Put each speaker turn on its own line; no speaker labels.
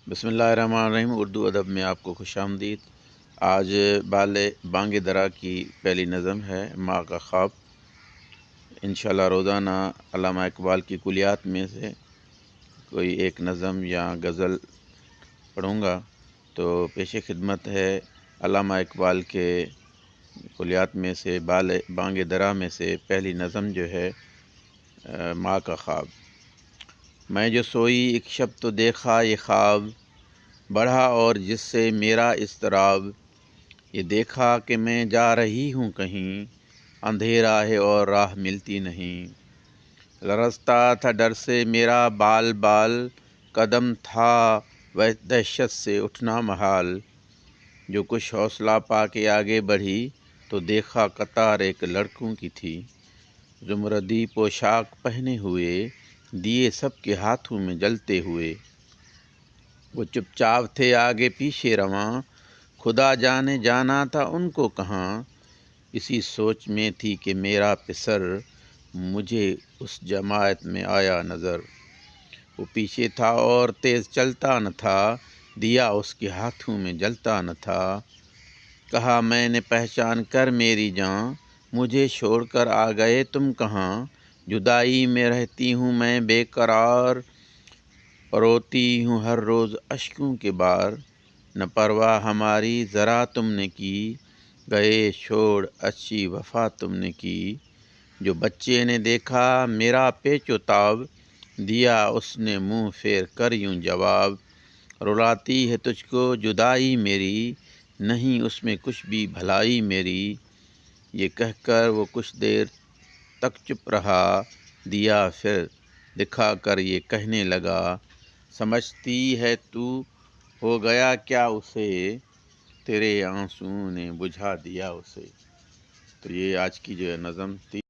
بسم اللہ الرحمن الرحیم۔ اردو ادب میں آپ کو خوش آمدید۔ آج بانگ درا کی پہلی نظم ہے ماں کا خواب۔ انشاءاللہ روزانہ علامہ اقبال کی کلیات میں سے کوئی ایک نظم یا غزل پڑھوں گا۔ تو پیش خدمت ہے علامہ اقبال کے کلیات میں سے بانگ درا میں سے پہلی نظم جو ہے ماں کا خواب۔ میں جو سوئی ایک شب تو دیکھا یہ خواب، بڑھا اور جس سے میرا اضطراب، یہ دیکھا کہ میں جا رہی ہوں کہیں، اندھیرا ہے اور راہ ملتی نہیں۔ لرزتا تھا ڈر سے میرا بال بال، قدم تھا وہ دہشت سے اٹھنا محال۔ جو کچھ حوصلہ پا کے آگے بڑھی تو دیکھا قطار ایک لڑکوں کی تھی، زمردی پوشاک پہنے ہوئے، دیے سب کے ہاتھوں میں جلتے ہوئے۔ وہ چپ چاپ تھے آگے پیچھے رواں، خدا جانے جانا تھا ان کو کہاں۔ اسی سوچ میں تھی کہ میرا پسر، مجھے اس جماعت میں آیا نظر۔ وہ پیچھے تھا اور تیز چلتا نہ تھا، دیا اس کے ہاتھوں میں جلتا نہ تھا۔ کہا میں نے پہچان کر میری جاں، مجھے چھوڑ کر آ گئے تم کہاں۔ جدائی میں رہتی ہوں میں بے قرار، روتی ہوں ہر روز اشکوں کے بار۔ نہ پرواہ ہماری ذرا تم نے کی، گئے چھوڑ اچھی وفا تم نے کی۔ جو بچے نے دیکھا میرا پیچ و تاب، دیا اس نے منہ پھیر کر یوں جواب۔ رلاتی ہے تجھ کو جدائی میری، نہیں اس میں کچھ بھی بھلائی میری۔ یہ کہہ کر وہ کچھ دیر تک چپ رہا، دیا پھر دکھا کر یہ کہنے لگا، سمجھتی ہے تو ہو گیا کیا اسے، تیرے آنسوؤں نے بجھا دیا اسے۔ تو یہ آج کی جو ہے نظم تھی۔